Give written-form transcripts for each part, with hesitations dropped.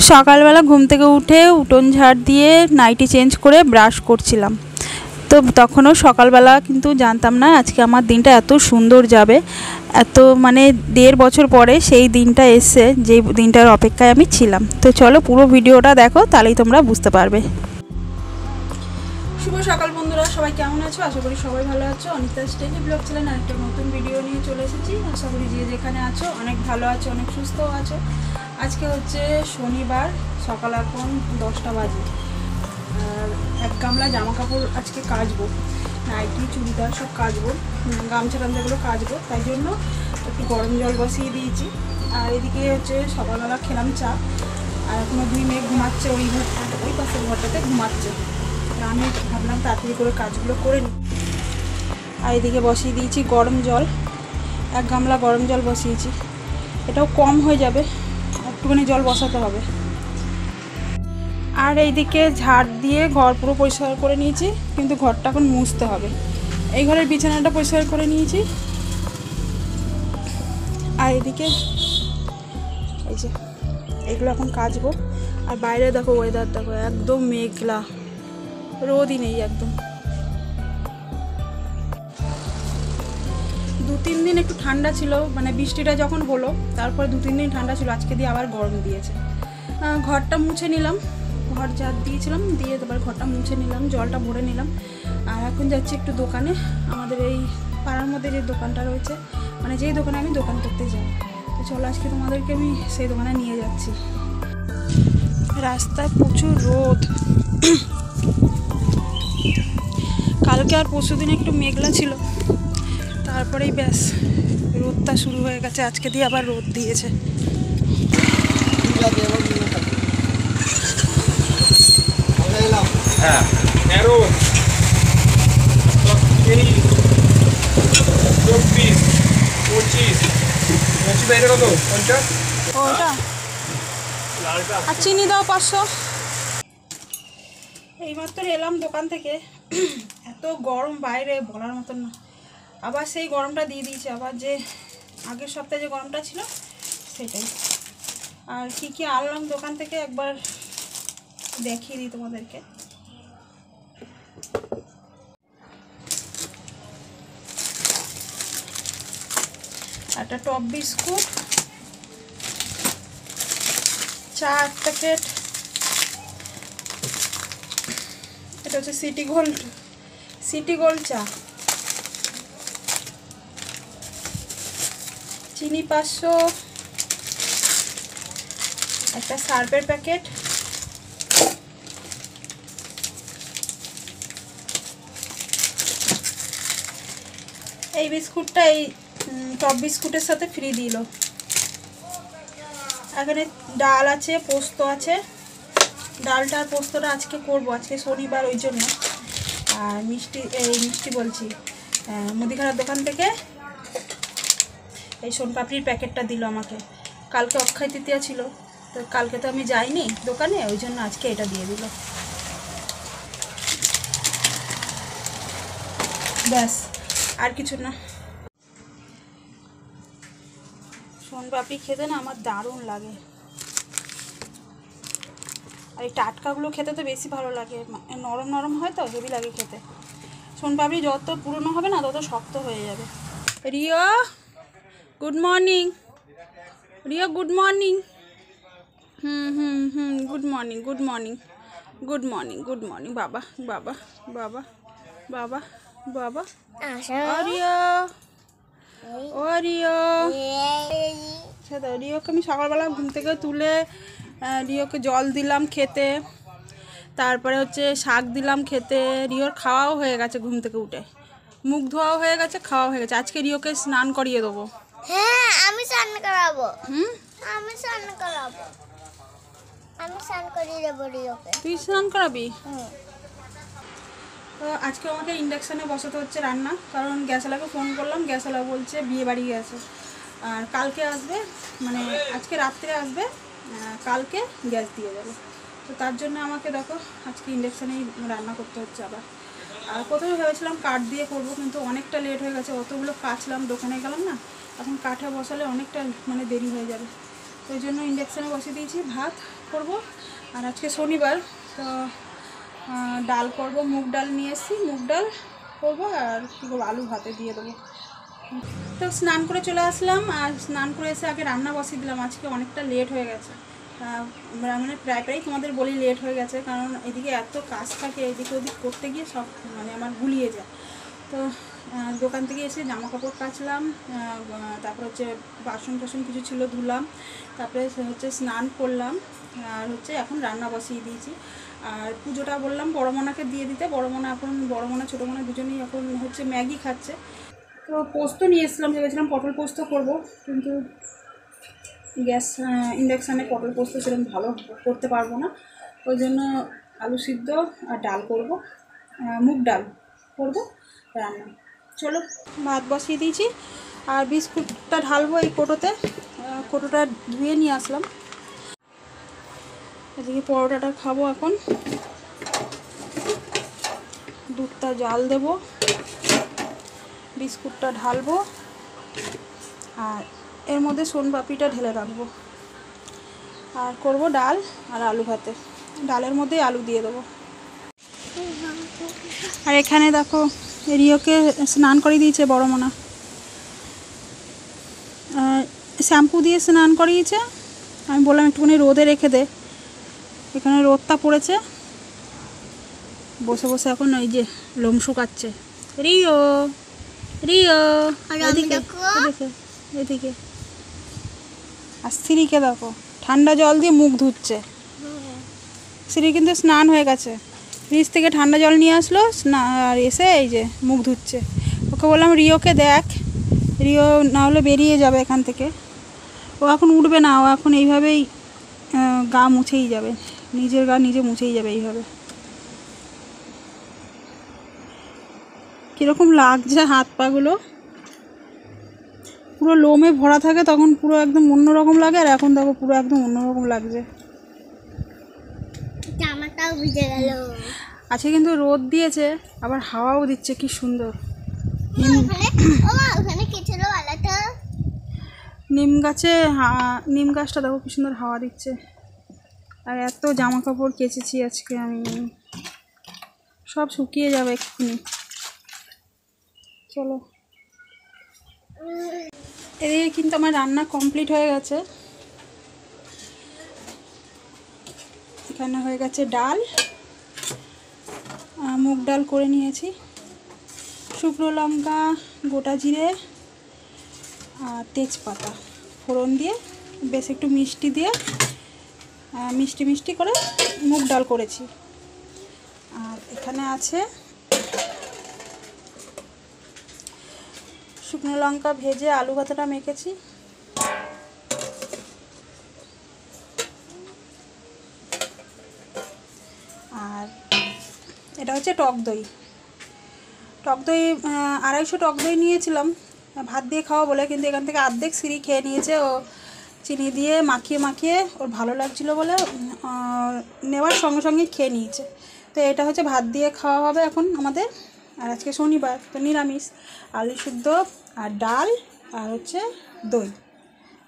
সকালবেলা ঘুম থেকে উঠে উঠোন ঝাড় দিয়ে নাইটি চেঞ্জ করে ব্রাশ করছিলাম। তো তখনও সকালবেলা কিন্তু জানতাম না আজকে আমার দিনটা এত সুন্দর যাবে, এত মানে 1.5 বছর পরে সেই দিনটা এসে, যে দিনটার অপেক্ষায় আমি ছিলাম। তো চলো পুরো ভিডিওটা দেখো, তাহলেই তোমরা বুঝতে পারবে। শুভ সকাল বন্ধুরা, সবাই কেমন আছো? আশা করি সবাই ভালো আছো। অনিতা স্টেলি ব্লগ চ্যানেল আরেকটা নতুন ভিডিও নিয়ে চলে এসেছি। আশা করি যে যেখানে আছো অনেক ভালো আছো, অনেক সুস্থও আছো। আজকে হচ্ছে শনিবার, সকাল এখন 10টা বাজে। আর এক গামলা জামা কাপড় আজকে কাচবো, নাইটি চুড়িদার সব কাচবো, গামছা টামছাগুলো কাচবো। তাই জন্য একটু গরম জল বসিয়ে দিয়েছি। আর এদিকে হচ্ছে সকালবেলা খেলাম চা, আর এখনও 2 মেয়ে ঘুমাচ্ছে, ওই পাশের ঘরটাতে ঘুমাচ্ছে। আমি ভাবলাম তাড়াতাড়ি করে কাজগুলো করে নিই। আর এদিকে বসিয়ে দিয়েছি গরম জল, 1 গামলা গরম জল বসিয়েছি। এটাও কম হয়ে যাবে, একটুখানি জল বসাতে হবে। আর এইদিকে ঝাড় দিয়ে ঘর পুরো পরিষ্কার করে নিয়েছি, কিন্তু ঘরটা এখন মুছতে হবে। এই ঘরের বিছানাটা পরিষ্কার করে নিয়েছি। আর এদিকে এই যে এগুলো এখন কাচবো। আর বাইরে দেখো ওয়েদার দেখো, একদম মেঘলা, রোদই নেই একদম। 2-3 দিন একটু ঠান্ডা ছিল, মানে বৃষ্টিটা যখন হলো তারপরে 2-3 দিন ঠান্ডা ছিল, আজকে দিয়ে আবার গরম দিয়েছে। ঘরটা মুছে নিলাম, ঘর ঝাড় দিয়েছিলাম, দিয়ে তারপর ঘরটা মুছে নিলাম, জলটা ভরে নিলাম। আর এখন যাচ্ছি একটু দোকানে, আমাদের এই পাড়ার মধ্যে যে দোকানটা রয়েছে, মানে যেই দোকানে আমি দোকান করতে যাই। তো চলো আজকে তোমাদেরকে আমি সেই দোকানে নিয়ে যাচ্ছি। রাস্তায় প্রচুর রোদ। কালকে আর পরশুদিন একটু মেঘলা ছিল, তারপরেই ব্যাস রোদটা শুরু হয়ে গেছে। আজকে দিয়ে আবার রোদ দিয়েছে। হ্যাঁ 13, 24, 25, এটা কত? 50? ওটা আর চিনি দাও 500। এইমাত্র এলাম দোকান থেকে, এত গরম বাইরে বলার মতন না। আবার সেই গরমটা দিয়ে দিয়েছে, আবার যে আগের সপ্তাহে যে গরমটা ছিল সেটাই। আর কি কি আনলাম দোকান থেকে একবার দেখিয়ে দিই তোমাদেরকে। একটা টপ বিস্কুট, চা 1 প্যাকেট, এটা হচ্ছে সিটি গোল্ড চা, চিনি 500, একটা সার্ফের প্যাকেট, এই বিস্কুটটা এই টপ বিস্কুটের সাথে ফ্রি দিল। এখানে ডাল আছে, পোস্ত আছে। ডালটা আর পোস্তটা আজকে করবো, আজকে শনিবার ওই জন্য। আর মিষ্টি বলছি, মুদিখানার দোকান থেকে এই সোনপাপড়ির প্যাকেটটা দিল আমাকে। কালকে অক্ষয় তৃতীয়া ছিল, তো কালকে তো আমি যাইনি দোকানে, ওই জন্য আজকে এটা দিয়ে দিল। ব্যাস, আর কিছু না। সোনপাপড়ি খেতে না আমার দারুণ লাগে, আর এই টাটকাগুলো খেতে তো বেশি ভালো লাগে, নরম নরম হয় তো হেভি লাগে খেতে। সোনপাপড়ি যত পুরনো হবে না তত শক্ত হয়ে যাবে। Riya good morning, Riya good morning. Good morning, good morning, good morning, good morning. বাবা বাবা বাবা বাবা বাবা। রিয়া ও রিয়া, রিয়াকে আমি সকালবেলা ঘুম থেকে তুলে রিয়াকে জল দিলাম খেতে, তারপরে হচ্ছে শাক দিলাম খেতে। রিওর খাওয়াও হয়ে গেছে, ঘুম থেকে উঠে মুখ ধোয়াও হয়ে গেছে, খাওয়াও হয়ে গেছে। আজকে রিওকে স্নান করিয়ে দেবো। হ্যাঁ আমি স্নান করাবো। আমি স্নান করাবো, আমি স্নান করিয়ে দেবো রিওকে। তুই স্নান করাবি? তো আজকে আমাকে ইন্ডাকশানে বসাতে হচ্ছে রান্না, কারণ গ্যাসওয়ালাকে ফোন করলাম, গ্যাসওয়ালা বলছে বিয়ে বাড়ি গেছে আর কালকে আসবে, মানে আজকে রাত্রে আসবে, কালকে গ্যাস দিয়ে যাবে। তো তার জন্য আমাকে দেখো আজকে ইন্ডাকশানেই রান্না করতে হচ্ছে আবার। আর প্রথমে ভেবেছিলাম কাঠ দিয়ে করবো, কিন্তু অনেকটা লেট হয়ে গেছে, অতগুলো কাচলাম, দোকানে গেলাম না, এখন কাঠে বসালে অনেকটা মানে দেরি হয়ে যাবে। তো ওই জন্য ইন্ডাকশানে বসিয়ে দিয়েছি ভাত, করব। আর আজকে শনিবার, তো ডাল করব, মুগ ডাল নিয়ে এসেছি, মুগ ডাল করবো আর কী করবো, আলু ভাতে দিয়ে দেবো। তো স্নান করে চলে আসলাম, আর স্নান করে এসে আগে রান্না বসিয়ে দিলাম। আজকে অনেকটা লেট হয়ে গেছে, মানে প্রায় তোমাদের বলি লেট হয়ে গেছে, কারণ এদিকে এত কাজ থাকে, এদিকে ওদিক করতে গিয়ে সব মানে আমার গুলিয়ে যায়। তো দোকান থেকে এসে জামা কাপড় কাচলাম, তারপর হচ্ছে বাসন টাসন কিছু ছিল ধুলাম, তারপরে হচ্ছে স্নান করলাম, আর হচ্ছে এখন রান্না বসিয়ে দিয়েছি। আর পুজোটা বললাম বড় মোনাকে দিয়ে দিতে, বড় মোনা এখন, বড় মোনা ছোটো মোনা দুজনেই এখন হচ্ছে ম্যাগি খাচ্ছে। তো পোস্ত নিয়ে এসলাম, ভেবেছিলাম পটল পোস্ত করব, কিন্তু গ্যাস ইন্ডাকশানে পটল পোস্ত সেরকম ভালো করতে পারবো না, ওই জন্য আলু সিদ্ধ আর ডাল করব, মুগ ডাল করব রান্না। চলো ভাত বসিয়ে দিয়েছি, আর বিস্কুটটা ঢালবো এই কোটোতে, কোটোটা ধুয়ে নিয়ে আসলাম। এদিকে পরোটাটা খাবো এখন, দুধটা জাল দেব, বিস্কুটটা ঢালবো, আর এর মধ্যে সোনপাপড়িটা ঢেলে রাখবো, আর করব ডাল আর আলু ভাতে, ডালের মধ্যে আলু দিয়ে দেবো। আর এখানে দেখো রিওকে স্নান করে দিয়েছে বড় মোনা, শ্যাম্পু দিয়ে স্নান করিয়েছে। আমি বললাম একটুখানি রোদে রেখে দে, এখানে রোদটা পড়েছে, বসে বসে এখন ওই যে লোম শুকাচ্ছে। রিও রিও এদিকে এদিকে, আর স্ত্রীকে দেখো ঠান্ডা জল দিয়ে মুখ ধুচ্ছে। স্ত্রী কিন্তু স্নান হয়ে গেছে, ফ্রিজ থেকে ঠান্ডা জল নিয়ে আসলো, আর এসে এই যে মুখ ধুচ্ছে। ওকে বললাম রিওকে দেখ, রিও না হলে বেরিয়ে যাবে এখান থেকে, ও এখন উঠবে না, ও এখন এইভাবেই গা মুছেই যাবে, নিজের গা নিজে মুছেই যাবে এইভাবে। কীরকম লাগছে হাত পাগুলো, পুরো লোমে ভরা থাকে তখন পুরো একদম অন্যরকম লাগে, আর এখন দেখো পুরো একদম অন্যরকম লাগছে। জামাটাও ভিজে গেল। আজকে কিন্তু রোদ দিয়েছে, আবার হাওয়াও দিচ্ছে, কি সুন্দর। ওখানে কি ছিল আলাদা? নিম গাছে, নিম গাছটা দেখো কি সুন্দর হাওয়া দিচ্ছে। আর এত জামা কাপড় কেচেছি আজকে আমি, সব শুকিয়ে যাবে এক্ষুনি। চলো, এদিকে কিন্তু আমার রান্না কমপ্লিট হয়ে গেছে। এখানে হয়ে গেছে ডাল, মুগ ডাল করে নিয়েছি, শুকনো লঙ্কা, গোটা জিরে আর তেজপাতা ফোড়ন দিয়ে, বেশ একটু মিষ্টি দিয়ে, মিষ্টি মিষ্টি করে মুগ ডাল করেছি। আর এখানে আছে শুকনো লঙ্কা ভেজে আলু ভাতাটা মেখেছি, আর এটা হচ্ছে টক দই। টক দই 250 টক দই নিয়েছিলাম ভাত দিয়ে খাওয়া বলে, কিন্তু এখান থেকে অর্ধেক সিঁড়ি খেয়ে নিয়েছে, ও চিনি দিয়ে মাখিয়ে মাখিয়ে ওর ভালো লাগছিলো বলে নেওয়ার সঙ্গে সঙ্গে খেয়ে নিয়েছে। তো এটা হচ্ছে ভাত দিয়ে খাওয়া হবে এখন আমাদের। আর আজকে শনিবার, তো নিরামিষ, আলু সিদ্ধ আর ডাল আর হচ্ছে দই,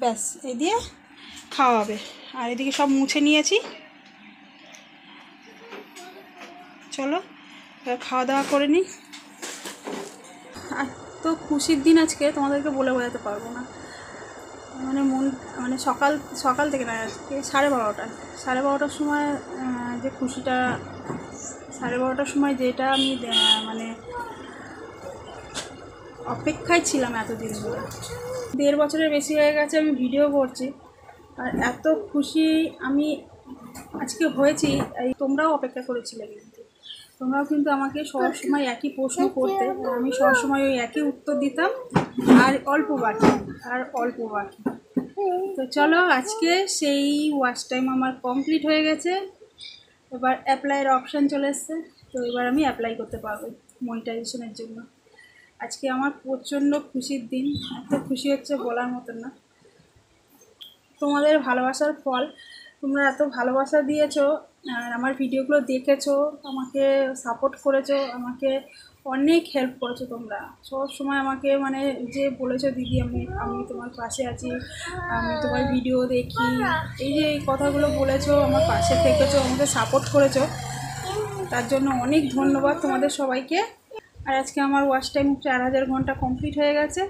ব্যাস এই দিয়ে খাওয়া হবে। আর এদিকে সব মুছে নিয়েছি, চলো এবার খাওয়া দাওয়া করে নিই। আর তো খুশির দিন আজকে, তোমাদেরকে বলে বোঝাতে পারবো না, মানে মন, মানে সকাল থেকে না, আজকে 12:30টার সময় যে খুশিটা, 12:30টার সময় যেটা আমি মানে অপেক্ষায় ছিলাম এতদিন ধরে, 1.5 বছরের বেশি হয়ে গেছে আমি ভিডিও করছি, আর এত খুশি আমি আজকে হয়েছি। এই তোমরাও অপেক্ষা করেছিলে, কিন্তু তোমরাও কিন্তু আমাকে সবসময় একই প্রশ্ন করতে, আমি সবসময় ওই একই উত্তর দিতাম, আর অল্প বাকি। তো চলো, আজকে সেই ওয়াচ টাইম আমার কমপ্লিট হয়ে গেছে, এবার অ্যাপ্লাইয়ের অপশান চলে এসছে, তো এবার আমি অ্যাপ্লাই করতে পারবো মনিটাইজেশনের জন্য। আজকে আমার প্রচণ্ড খুশির দিন, এত খুশি হচ্ছে বলার মতন না। তোমাদের ভালোবাসার ফল, তোমরা এত ভালোবাসা দিয়েছো, আর আমার ভিডিওগুলো দেখেছো, আমাকে সাপোর্ট করেছো, আমাকে অনেক হেল্প করেছো তোমরা, সব সময় আমাকে মানে যে বলেছো দিদি আমি আমি তোমার পাশে আছি, আমি তোমার ভিডিও দেখি, এই যে এই কথাগুলো বলেছো, আমার পাশে থেকেছো, আমাকে সাপোর্ট করেছো, তার জন্য অনেক ধন্যবাদ তোমাদের সবাইকে। আর আজকে আমার ওয়াচ টাইম 4000 ঘন্টা কমপ্লিট হয়ে গেছে,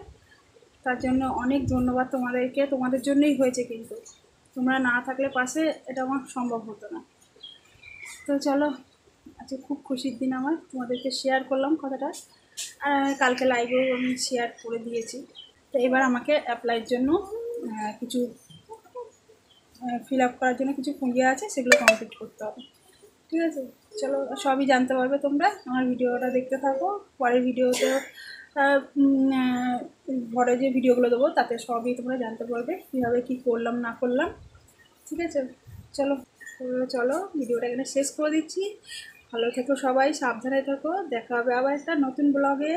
তার জন্য অনেক ধন্যবাদ তোমাদেরকে, তোমাদের জন্যই হয়েছে, কিন্তু তোমরা না থাকলে পাশে এটা আমার সম্ভব হতো না। তো চলো, আজকে খুব খুশির দিন আমার, তোমাদেরকে শেয়ার করলাম কথাটা। আর কালকে লাইভেও আমি শেয়ার করে দিয়েছি। তো এবার আমাকে অ্যাপ্লাইয়ের জন্য কিছু ফিল আপ করার জন্য কিছু ইয়ে আছে, সেগুলো কমপ্লিট করতে হবে। ঠিক আছে, চলো সবই জানতে পারবে তোমরা, আমার ভিডিওটা দেখতে থাকো। পরের ভিডিওতে ঘরে যে ভিডিওগুলো দেবো তাতে সবই তোমরা জানতে পারবে কীভাবে কী করলাম না করলাম। ঠিক আছে, চলো চলো ভিডিওটা এখানে শেষ করে দিচ্ছি। ভালো থেকো সবাই, সাবধানে থেকো, দেখা হবে আবার একটা নতুন ব্লগে।